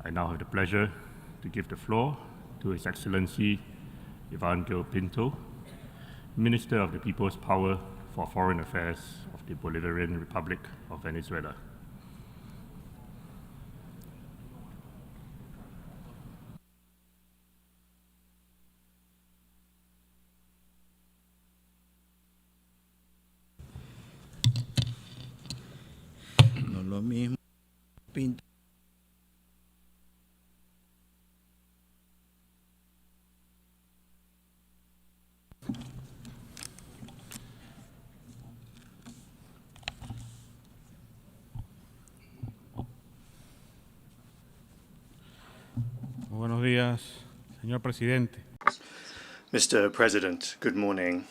I now have the pleasure to give the floor to His Excellency Yvan Pinto, Minister of the People's Power for Foreign Affairs of the Bolivarian Republic of Venezuela. No lo mismo. Pinto. Buenos días, señor presidente. Mr. President, good morning.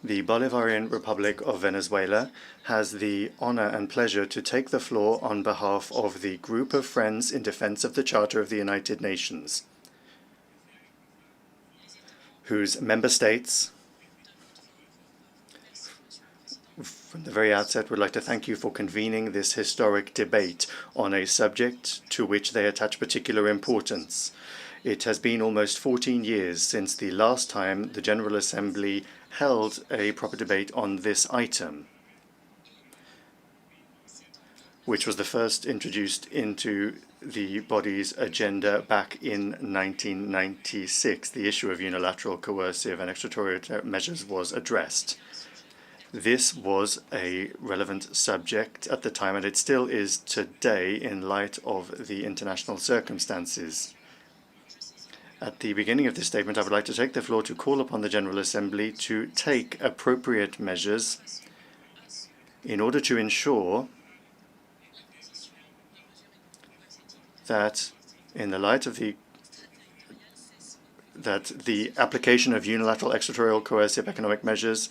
The Bolivarian Republic of Venezuela has the honor and pleasure to take the floor on behalf of the Group of Friends in Defense of the Charter of the United Nations, whose member states, from the very outset, would like to thank you for convening this historic debate on a subject to which they attach particular importance. It has been almost 14 years since the last time the General Assembly held a proper debate on this item, which was the first introduced into the body's agenda back in 1996. The issue of unilateral, coercive, and extraterritorial measures was addressed. This was a relevant subject at the time, and it still is today in light of the international circumstances. At the beginning of this statement, I would like to take the floor to call upon the General Assembly to take appropriate measures in order to ensure that, in the light of the application of unilateral, extraterritorial, coercive economic measures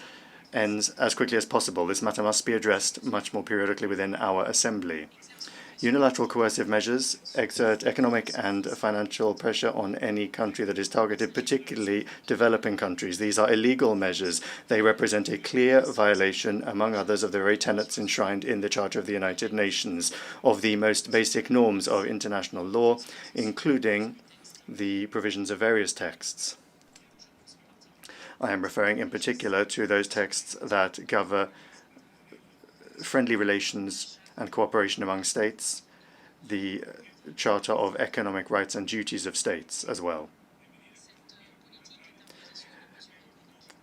ends as quickly as possible. This matter must be addressed much more periodically within our Assembly. Unilateral coercive measures exert economic and financial pressure on any country that is targeted, particularly developing countries. These are illegal measures. They represent a clear violation, among others, of the very tenets enshrined in the Charter of the United Nations, of the most basic norms of international law, including the provisions of various texts. I am referring in particular to those texts that cover friendly relations and cooperation among states, the Charter of Economic Rights and Duties of States as well.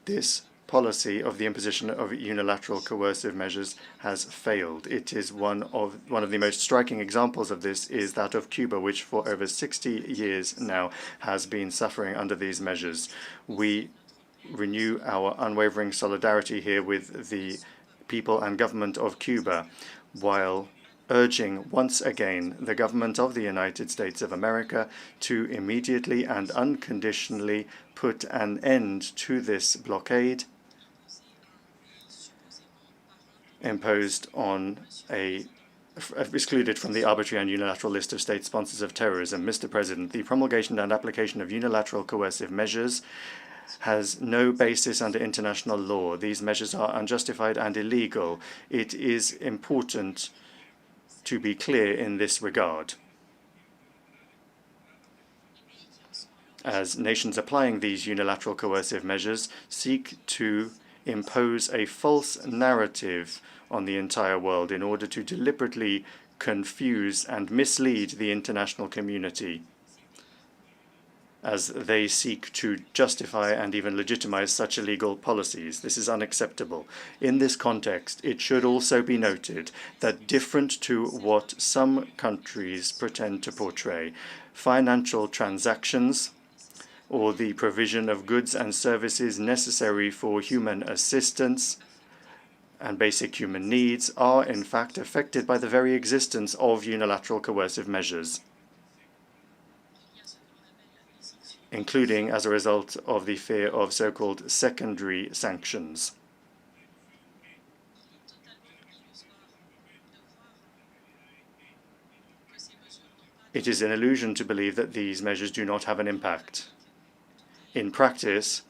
This policy of the imposition of unilateral coercive measures has failed. It is one of the most striking examples of this is that of Cuba, which for over 60 years now has been suffering under these measures. We renew our unwavering solidarity here with the people and government of Cuba, while urging once again the government of the United States of America to immediately and unconditionally put an end to this blockade imposed on excluded from the arbitrary and unilateral list of state sponsors of terrorism. Mr. President, the promulgation and application of unilateral coercive measures has no basis under international law. These measures are unjustified and illegal. It is important to be clear in this regard, as nations applying these unilateral coercive measures seek to impose a false narrative on the entire world in order to deliberately confuse and mislead the international community, as they seek to justify and even legitimize such illegal policies. This is unacceptable. In this context, it should also be noted that, different to what some countries pretend to portray, financial transactions or the provision of goods and services necessary for human assistance and basic human needs are in fact affected by the very existence of unilateral coercive measures, including as a result of the fear of so-called secondary sanctions. It is an illusion to believe that these measures do not have an impact. In practice,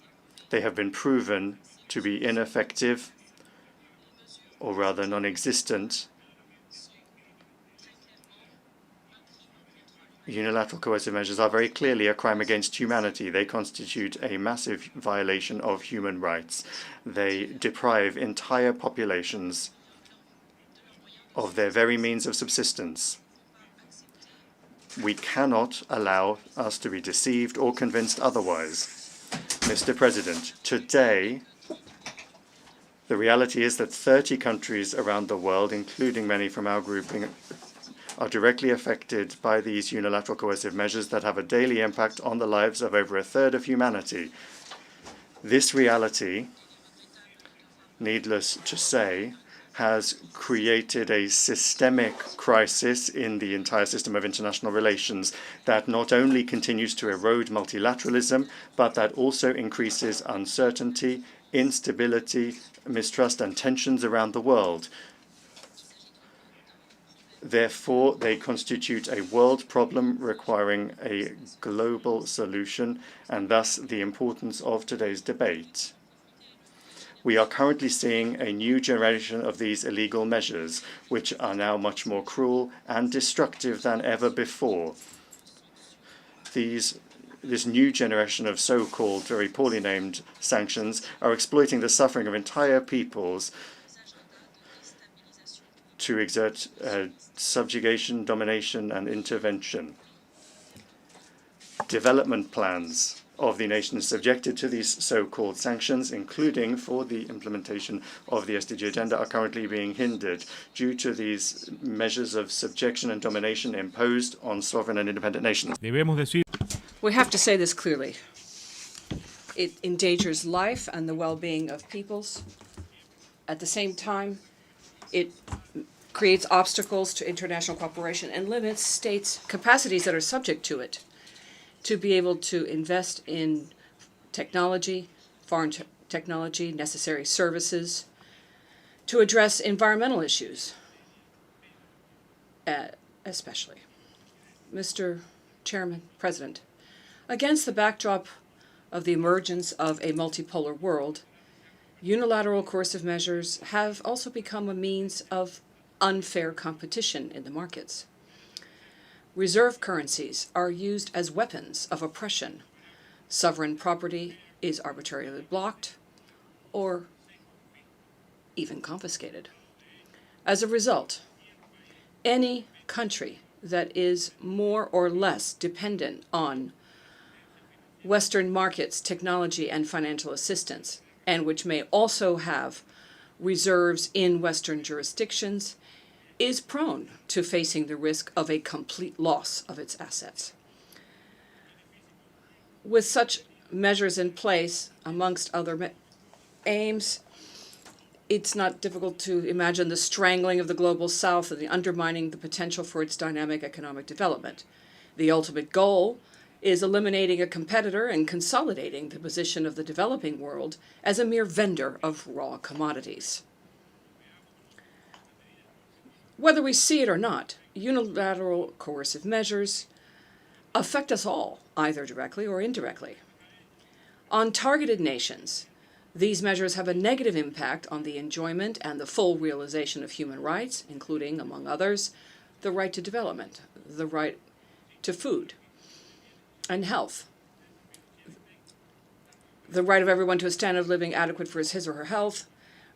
they have been proven to be ineffective, or rather non-existent, Unilateral coercive measures are very clearly a crime against humanity. They constitute a massive violation of human rights. They deprive entire populations of their very means of subsistence. We cannot allow us to be deceived or convinced otherwise. Mr. President, today, the reality is that 30 countries around the world, including many from our grouping, are directly affected by these unilateral coercive measures that have a daily impact on the lives of over a third of humanity. This reality, needless to say, has created a systemic crisis in the entire system of international relations that not only continues to erode multilateralism, but that also increases uncertainty, instability, mistrust, and tensions around the world. Therefore, they constitute a world problem requiring a global solution, and thus the importance of today's debate. We are currently seeing a new generation of these illegal measures, which are now much more cruel and destructive than ever before. This new generation of so-called, very poorly named sanctions are exploiting the suffering of entire peoples to exert subjugation, domination, and intervention. Development plans of the nations subjected to these so-called sanctions, including for the implementation of the SDG agenda, are currently being hindered due to these measures of subjection and domination imposed on sovereign and independent nations. Debemos decir We have to say this clearly. It endangers life and the well-being of peoples. At the same time, it creates obstacles to international cooperation and limits states' capacities that are subject to it to be able to invest in technology, foreign technology, necessary services, to address environmental issues, especially. Mr. Chairman, President, against the backdrop of the emergence of a multipolar world, unilateral coercive measures have also become a means of unfair competition in the markets. Reserve currencies are used as weapons of oppression. Sovereign property is arbitrarily blocked or even confiscated. As a result, any country that is more or less dependent on Western markets, technology, and financial assistance, and which may also have reserves in Western jurisdictions, is prone to facing the risk of a complete loss of its assets. With such measures in place, amongst other aims, it's not difficult to imagine the strangling of the global south and the undermining the potential for its dynamic economic development. The ultimate goal is eliminating a competitor and consolidating the position of the developing world as a mere vendor of raw commodities. Whether we see it or not, unilateral coercive measures affect us all, either directly or indirectly. On targeted nations, these measures have a negative impact on the enjoyment and the full realization of human rights, including, among others, the right to development, the right to food and health, the right of everyone to a standard of living adequate for his or her health,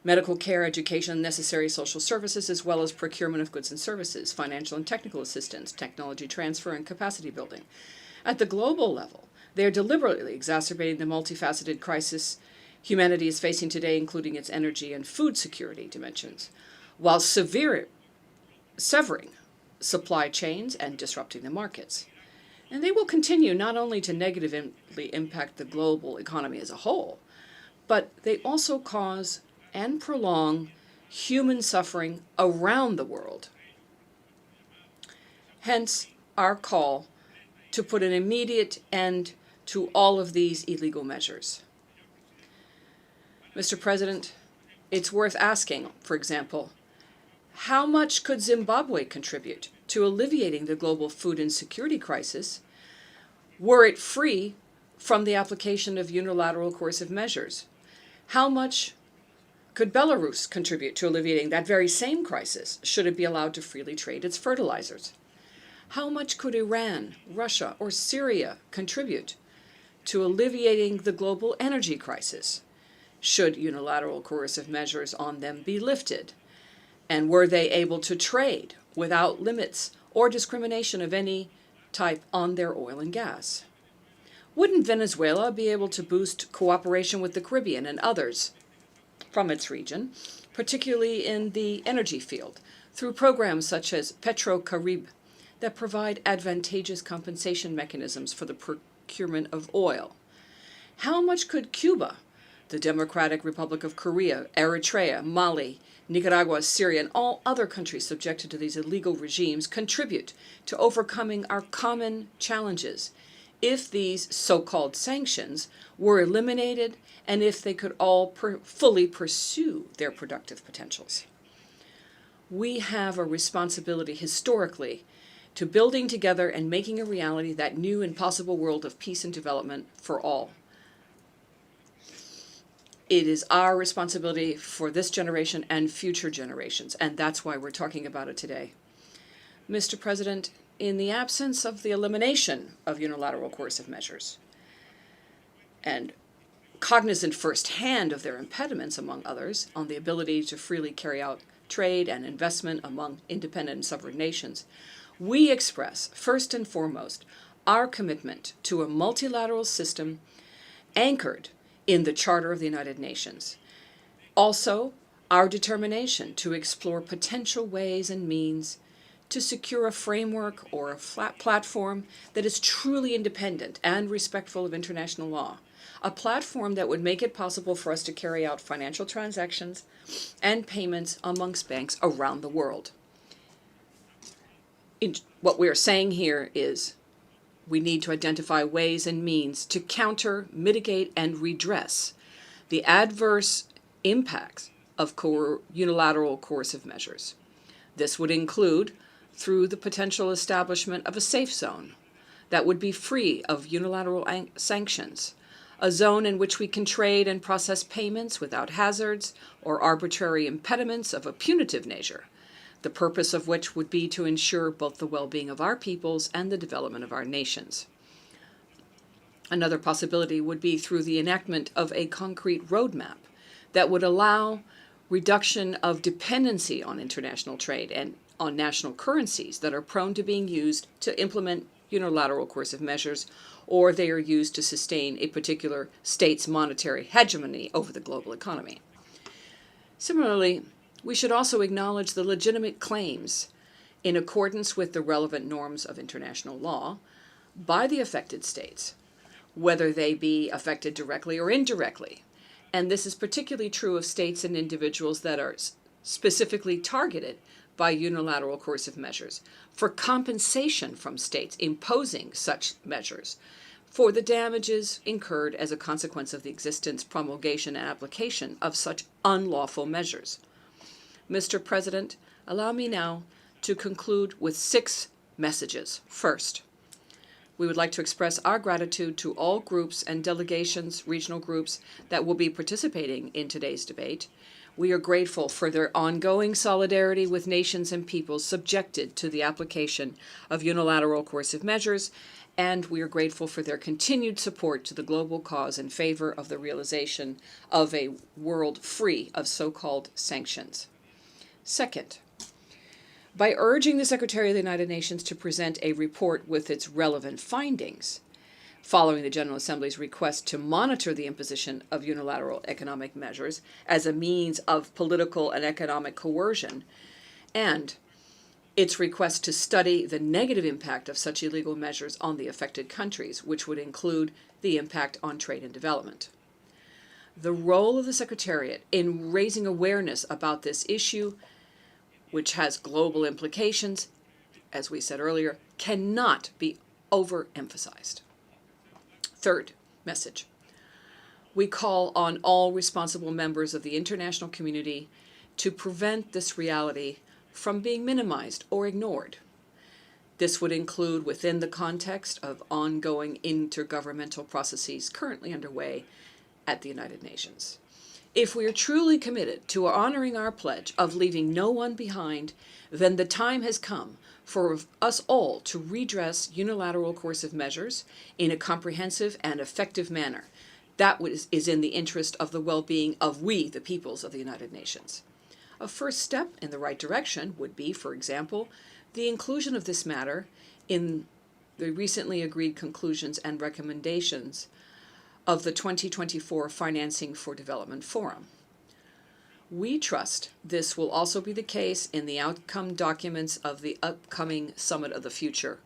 medical care, education, and necessary social services, as well as procurement of goods and services, financial and technical assistance, technology transfer, and capacity building. At the global level, they are deliberately exacerbating the multifaceted crisis humanity is facing today, including its energy and food security dimensions, while severing supply chains and disrupting the markets. And they will continue not only to negatively impact the global economy as a whole, but they also cause and prolong human suffering around the world. Hence, our call to put an immediate end to all of these illegal measures. Mr. President, it's worth asking, for example, how much could Zimbabwe contribute to alleviating the global food insecurity crisis were it free from the application of unilateral coercive measures? How much could Belarus contribute to alleviating that very same crisis should it be allowed to freely trade its fertilizers? How much could Iran, Russia, or Syria contribute to alleviating the global energy crisis, should unilateral coercive measures on them be lifted? And were they able to trade without limits or discrimination of any type on their oil and gas? Wouldn't Venezuela be able to boost cooperation with the Caribbean and others from its region, particularly in the energy field, through programs such as Petrocaribe that provide advantageous compensation mechanisms for the procurement of oil? How much could Cuba, the Democratic Republic of Korea, Eritrea, Mali, Nicaragua, Syria, and all other countries subjected to these illegal regimes contribute to overcoming our common challenges if these so-called sanctions were eliminated and if they could all fully pursue their productive potentials? We have a responsibility historically to building together and making a reality that new and possible world of peace and development for all. It is our responsibility for this generation and future generations, and that's why we're talking about it today. Mr. President, in the absence of the elimination of unilateral coercive measures, and cognizant firsthand of their impediments, among others, on the ability to freely carry out trade and investment among independent and sovereign nations, we express, first and foremost, our commitment to a multilateral system anchored in the Charter of the United Nations. Also, our determination to explore potential ways and means to secure a framework or a flat platform that is truly independent and respectful of international law, a platform that would make it possible for us to carry out financial transactions and payments amongst banks around the world. What we are saying here is we need to identify ways and means to counter, mitigate, and redress the adverse impacts of unilateral coercive measures. This would include through the potential establishment of a safe zone that would be free of unilateral sanctions, a zone in which we can trade and process payments without hazards or arbitrary impediments of a punitive nature, the purpose of which would be to ensure both the well-being of our peoples and the development of our nations. Another possibility would be through the enactment of a concrete roadmap that would allow reduction of dependency on international trade and on national currencies that are prone to being used to implement unilateral coercive measures, or they are used to sustain a particular state's monetary hegemony over the global economy. Similarly, we should also acknowledge the legitimate claims, in accordance with the relevant norms of international law, by the affected states, whether they be affected directly or indirectly. And this is particularly true of states and individuals that are specifically targeted by unilateral coercive measures, for compensation from states imposing such measures, for the damages incurred as a consequence of the existence, promulgation, and application of such unlawful measures. Mr. President, allow me now to conclude with 6 messages. First, we would like to express our gratitude to all groups and delegations, regional groups, that will be participating in today's debate. We are grateful for their ongoing solidarity with nations and peoples subjected to the application of unilateral coercive measures, and we are grateful for their continued support to the global cause in favor of the realization of a world free of so-called sanctions. Second, by urging the Secretary of the United Nations to present a report with its relevant findings, following the General Assembly's request to monitor the imposition of unilateral economic measures as a means of political and economic coercion, and its request to study the negative impact of such illegal measures on the affected countries, which would include the impact on trade and development. The role of the Secretariat in raising awareness about this issue, which has global implications, as we said earlier, cannot be overemphasized. Third message. We call on all responsible members of the international community to prevent this reality from being minimized or ignored. This would include within the context of ongoing intergovernmental processes currently underway at the United Nations. If we are truly committed to honoring our pledge of leaving no one behind, then the time has come for us all to redress unilateral coercive measures in a comprehensive and effective manner. That is in the interest of the well-being of we, the peoples of the United Nations. A first step in the right direction would be, for example, the inclusion of this matter in the recently agreed conclusions and recommendations of the 2024 Financing for Development Forum. We trust this will also be the case in the outcome documents of the upcoming Summit of the Future.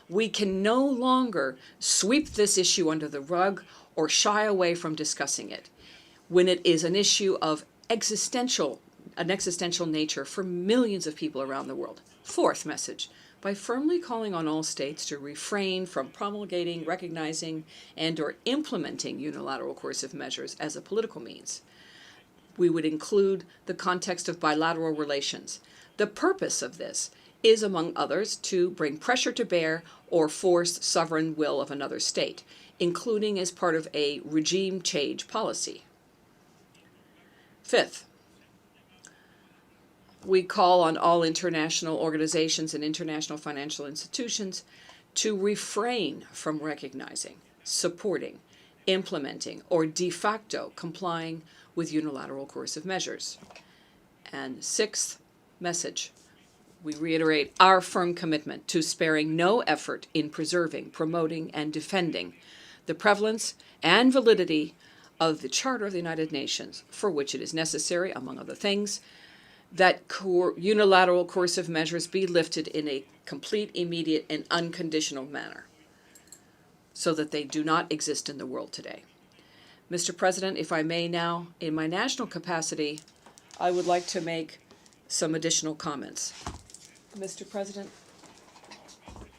We can no longer sweep this issue under the rug or shy away from discussing it when it is an issue of an existential nature for millions of people around the world. Fourth message, by firmly calling on all states to refrain from promulgating, recognizing, and/or implementing unilateral coercive measures as a political means. We would include the context of bilateral relations. The purpose of this is, among others, to bring pressure to bear or force sovereign will of another state, including as part of a regime change policy. Fifth, we call on all international organizations and international financial institutions to refrain from recognizing, supporting, implementing, or de facto complying with unilateral coercive measures. And sixth message, we reiterate our firm commitment to sparing no effort in preserving, promoting, and defending the prevalence and validity of the Charter of the United Nations, for which it is necessary, among other things, that unilateral coercive measures be lifted in a complete, immediate, and unconditional manner so that they do not exist in the world today. Mr. President, if I may now, in my national capacity, I would like to make some additional comments. Mr. President,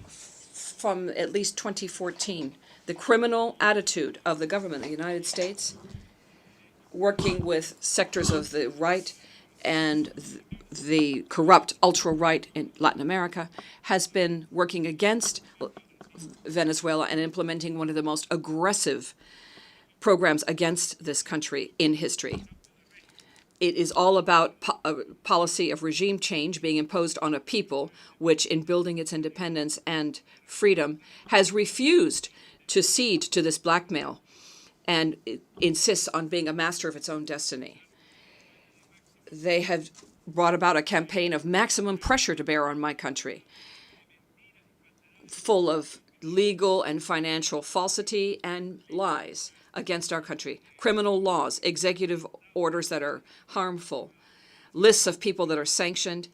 from at least 2014, the criminal attitude of the government of the United States, working with sectors of the right and the corrupt ultra-right in Latin America, has been working against Venezuela and implementing one of the most aggressive programs against this country in history. It is all about a policy of regime change being imposed on a people which, in building its independence and freedom, has refused to cede to this blackmail and insists on being a master of its own destiny. They have brought about a campaign of maximum pressure to bear on my country, full of legal and financial falsity and lies against our country, criminal laws, executive orders that are harmful, lists of people that are sanctioned,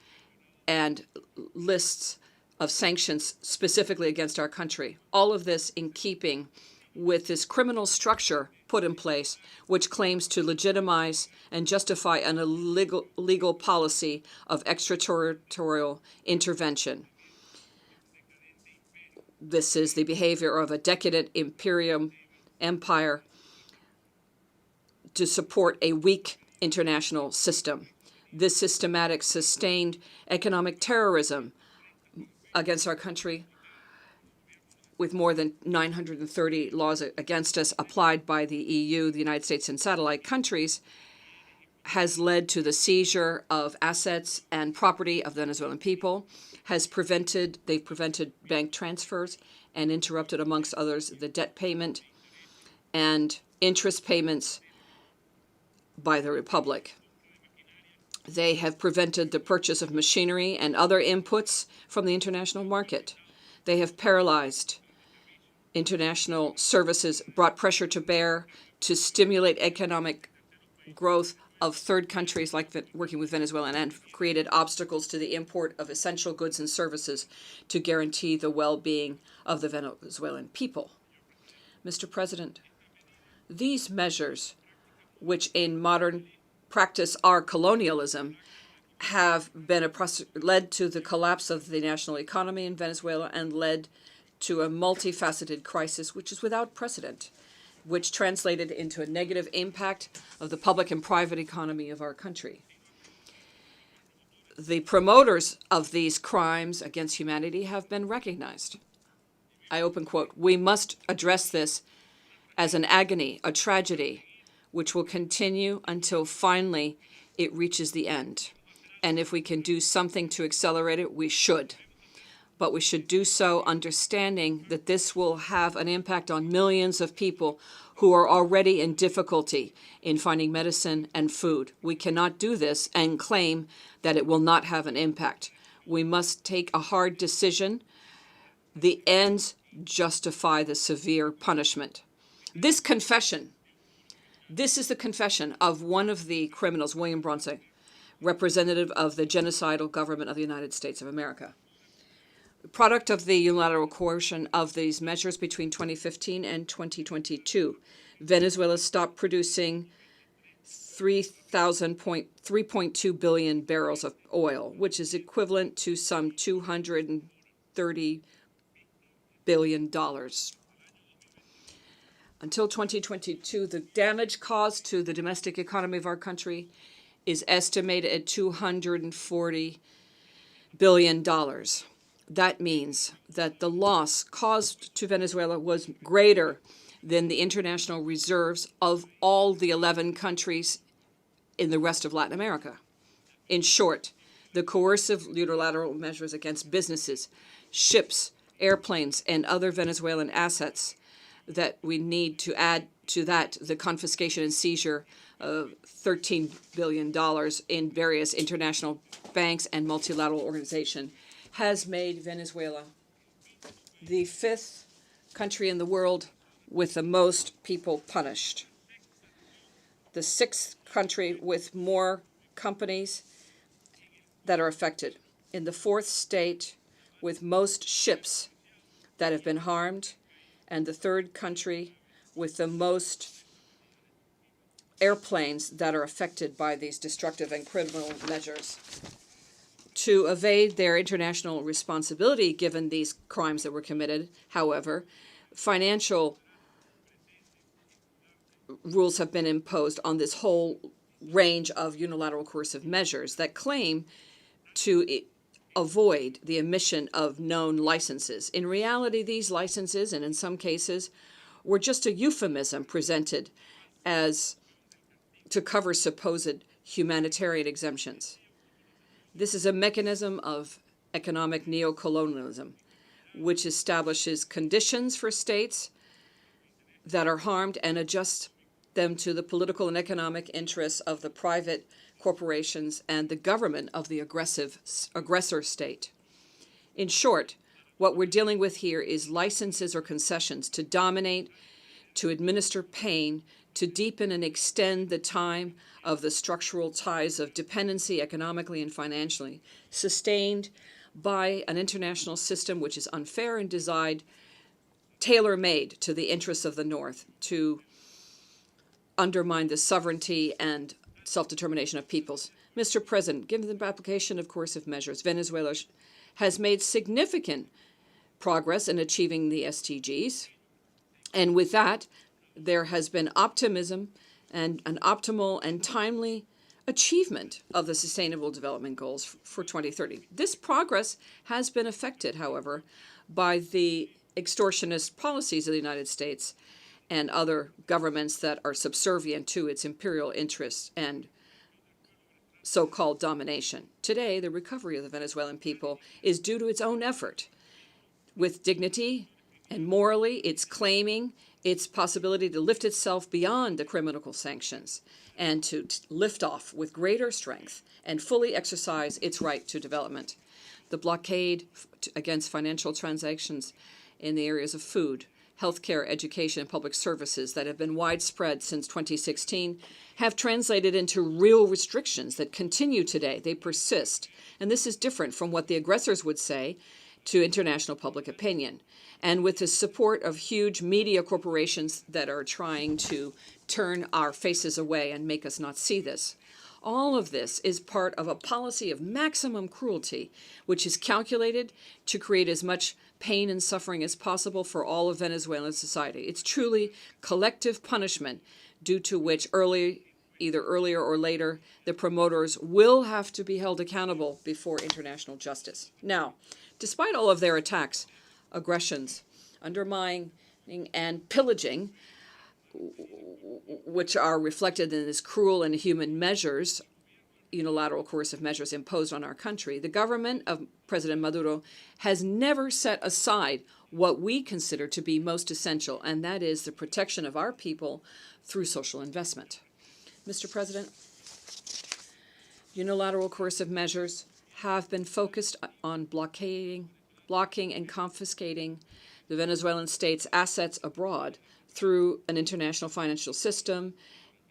and lists of sanctions specifically against our country. All of this in keeping with this criminal structure put in place, which claims to legitimize and justify an illegal policy of extraterritorial intervention. This is the behavior of a decadent imperial empire to support a weak international system. This systematic, sustained economic terrorism against our country, with more than 930 laws against us applied by the EU, the United States, and satellite countries, has led to the seizure of assets and property of Venezuelan people, they've prevented bank transfers and interrupted, amongst others, the debt payment and interest payments by the Republic. They have prevented the purchase of machinery and other inputs from the international market. They have paralyzed international services, brought pressure to bear to stimulate economic growth of third countries like working with Venezuela, and created obstacles to the import of essential goods and services to guarantee the well-being of the Venezuelan people. Mr. President, these measures, which in modern practice are colonialism, have been led to the collapse of the national economy in Venezuela and led to a multifaceted crisis which is without precedent, which translated into a negative impact of the public and private economy of our country. The promoters of these crimes against humanity have been recognized. I open quote, "We must address this as an agony, a tragedy, which will continue until finally it reaches the end. And if we can do something to accelerate it, we should. but we should do so understanding that this will have an impact on millions of people who are already in difficulty in finding medicine and food. We cannot do this and claim that it will not have an impact. We must take a hard decision. The ends justify the severe punishment. This is the confession of one of the criminals, William Bronce, representative of the genocidal government of the United States of America. Product of the unilateral coercion of these measures between 2015 and 2022, Venezuela stopped producing 3.2 billion barrels of oil, which is equivalent to some $230 billion. Until 2022, the damage caused to the domestic economy of our country is estimated at $240 billion. That means that the loss caused to Venezuela was greater than the international reserves of all the 11 countries in the rest of Latin America. In short, the coercive unilateral measures against businesses, ships, airplanes, and other Venezuelan assets that we need to add to that the confiscation and seizure of $13 billion in various international banks and multilateral organizations has made Venezuela the 5th country in the world with the most people punished, the 6th country with more companies that are affected, in the 4th state with most ships that have been harmed, and the 3rd country with the most airplanes that are affected by these destructive and criminal measures. To evade their international responsibility given these crimes that were committed, however, financial rules have been imposed on this whole range of unilateral coercive measures that claim to avoid the emission of known licenses. In reality, these licenses, and in some cases, were just a euphemism presented as to cover supposed humanitarian exemptions. This is a mechanism of economic neocolonialism, which establishes conditions for states that are harmed and adjusts them to the political and economic interests of the private corporations and the government of the aggressor state. In short, what we're dealing with here is licenses or concessions to dominate, to administer pain, to deepen and extend the time of the structural ties of dependency economically and financially, sustained by an international system which is unfair and designed, tailor-made to the interests of the North, to undermine the sovereignty and self-determination of peoples. Mr. President, given the application of coercive measures, Venezuela has made significant progress in achieving the SDGs, and with that, there has been optimism and an optimal and timely achievement of the Sustainable Development Goals for 2030. This progress has been affected, however, by the extortionist policies of the United States and other governments that are subservient to its imperial interests and so-called domination. Today, the recovery of the Venezuelan people is due to its own effort. With dignity and morally, it's claiming its possibility to lift itself beyond the criminal sanctions and to lift off with greater strength and fully exercise its right to development. The blockade against financial transactions in the areas of food, healthcare, education, and public services that have been widespread since 2016 have translated into real restrictions that continue today. They persist. And this is different from what the aggressors would say to international public opinion. And with the support of huge media corporations that are trying to turn our faces away and make us not see this. All of this is part of a policy of maximum cruelty, which is calculated to create as much pain and suffering as possible for all of Venezuelan society. It's truly collective punishment due to which either earlier or later, the promoters will have to be held accountable before international justice. Now, despite all of their attacks, aggressions, undermining, and pillaging, which are reflected in these cruel and inhuman measures, unilateral coercive measures imposed on our country, the government of President Maduro has never set aside what we consider to be most essential, and that is the protection of our people through social investment. Mr. President, unilateral coercive measures have been focused on blocking and confiscating the Venezuelan state's assets abroad through an international financial system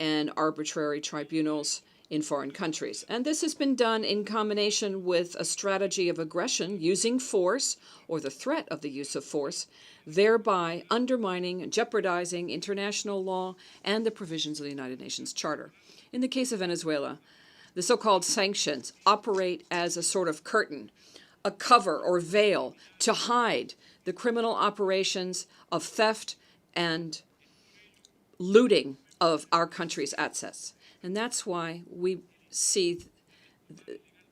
and arbitrary tribunals in foreign countries. And this has been done in combination with a strategy of aggression using force or the threat of the use of force, thereby undermining and jeopardizing international law and the provisions of the United Nations Charter. In the case of Venezuela, the so-called sanctions operate as a sort of curtain, a cover or veil to hide the criminal operations of theft and looting of our country's assets. And that's why we see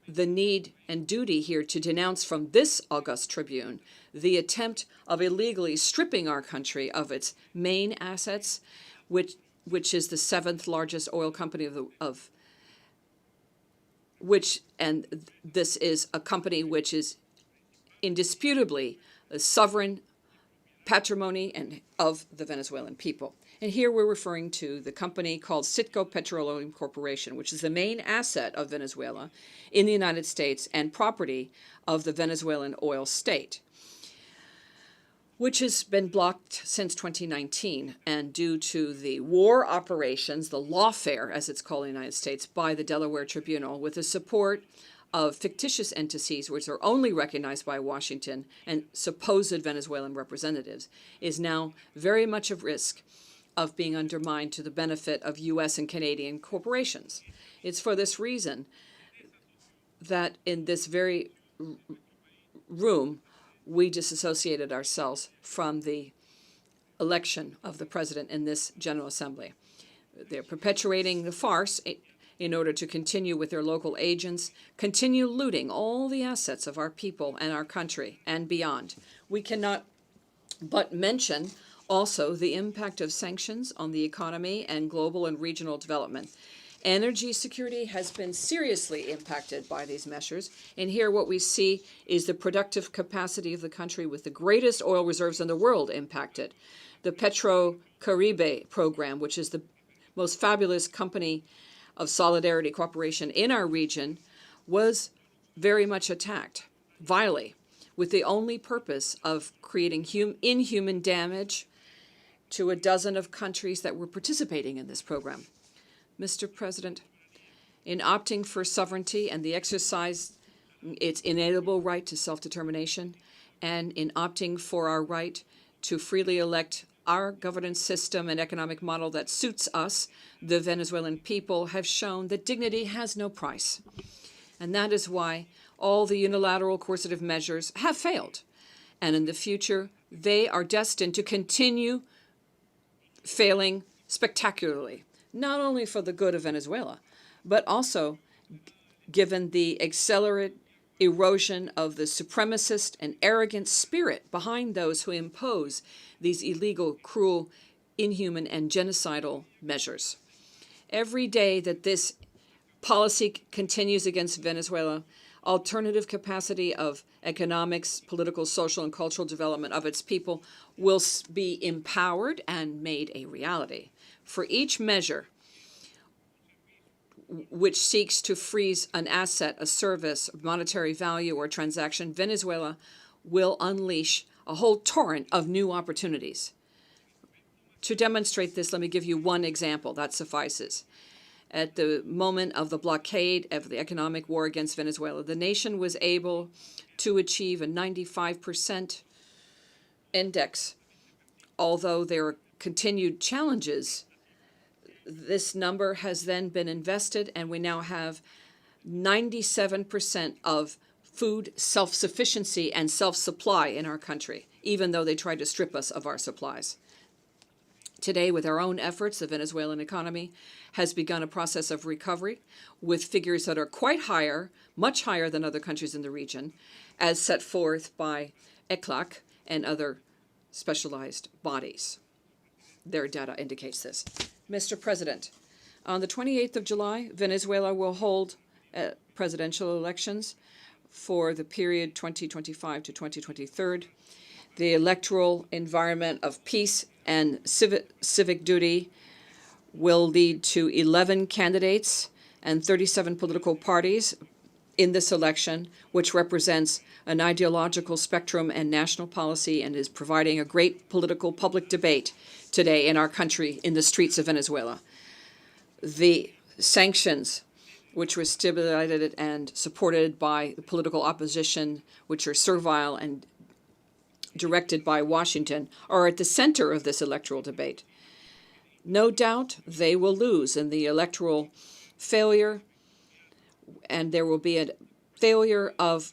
the need and duty here to denounce from this august tribune the attempt of illegally stripping our country of its main assets, which is the seventh largest oil company and this is a company which is indisputably a sovereign patrimony and of the Venezuelan people. And here we're referring to the company called Citgo Petroleum Corporation, which is the main asset of Venezuela in the United States and property of the Venezuelan oil state, which has been blocked since 2019 and due to the war operations, the lawfare, as it's called in the United States, by the Delaware Tribunal with the support of fictitious entities which are only recognized by Washington and supposed Venezuelan representatives, is now very much at risk of being undermined to the benefit of U.S. and Canadian corporations. It's for this reason that in this very room, we disassociated ourselves from the election of the president in this General Assembly. They're perpetuating the farce in order to continue with their local agents, continue looting all the assets of our people and our country and beyond. We cannot but mention also the impact of sanctions on the economy and global and regional development. Energy security has been seriously impacted by these measures, and here what we see is the productive capacity of the country with the greatest oil reserves in the world impacted. The Coercive program, which is the most fabulous company of solidarity cooperation in our region, was very much attacked, vilely, with the only purpose of creating inhuman damage to a dozen of countries that were participating in this program. Mr. President, in opting for sovereignty and the exercise its inalienable right to self-determination, and in opting for our right to freely elect our governance system and economic model that suits us, the Venezuelan people have shown that dignity has no price. And that is why all the unilateral coercive measures have failed. And in the future, they are destined to continue failing spectacularly, not only for the good of Venezuela, but also given the accelerated erosion of the supremacist and arrogant spirit behind those who impose these illegal, cruel, inhuman, and genocidal measures. Every day that this policy continues against Venezuela, alternative capacity of economics, political, social, and cultural development of its people will be empowered and made a reality. For each measure which seeks to freeze an asset, a service, monetary value, or transaction, Venezuela will unleash a whole torrent of new opportunities. To demonstrate this, let me give you one example that suffices. At the moment of the blockade of the economic war against Venezuela, the nation was able to achieve a 95% index. Although there are continued challenges, this number has then been invested, and we now have 97% of food self-sufficiency and self-supply in our country, even though they tried to strip us of our supplies. Today, with our own efforts, the Venezuelan economy has begun a process of recovery with figures that are quite higher, much higher than other countries in the region, as set forth by ECLAC and other specialized bodies. Their data indicates this. Mr. President, on the 28th of July, Venezuela will hold presidential elections for the period 2025 to 2023. The electoral environment of peace and civic duty will lead to 11 candidates and 37 political parties in this election, which represents an ideological spectrum and national policy and is providing a great political public debate today in our country, in the streets of Venezuela. The sanctions, which were stimulated and supported by the political opposition, which are servile and directed by Washington, are at the center of this electoral debate. No doubt they will lose in the electoral failure, and there will be a failure of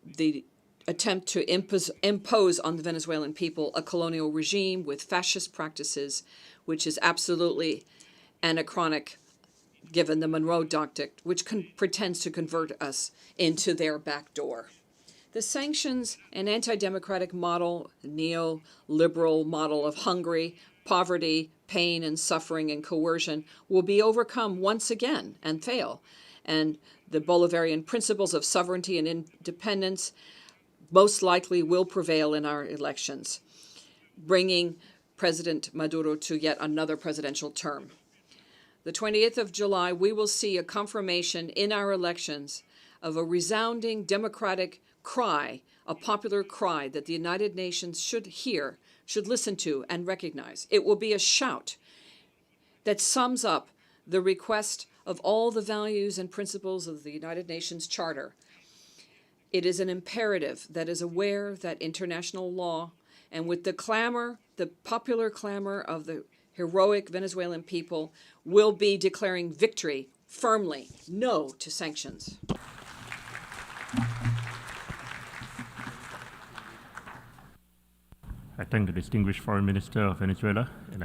the attempt to impose on the Venezuelan people a colonial regime with fascist practices, which is absolutely anachronic given the Monroe Doctrine, which pretends to convert us into their back door. The sanctions and anti-democratic model, neoliberal model of Hungary, poverty, pain and suffering and coercion will be overcome once again and fail. And the Bolivarian principles of sovereignty and independence most likely will prevail in our elections, bringing President Maduro to yet another presidential term. The 28th of July, we will see a confirmation in our elections of a resounding democratic cry, a popular cry that the United Nations should hear, should listen to, and recognize. It will be a shout that sums up the request of all the values and principles of the United Nations Charter. It is an imperative that is aware that international law, and with the clamor, the popular clamor of the heroic Venezuelan people, will be declaring victory firmly, no to sanctions. I thank the distinguished Foreign Minister of Venezuela and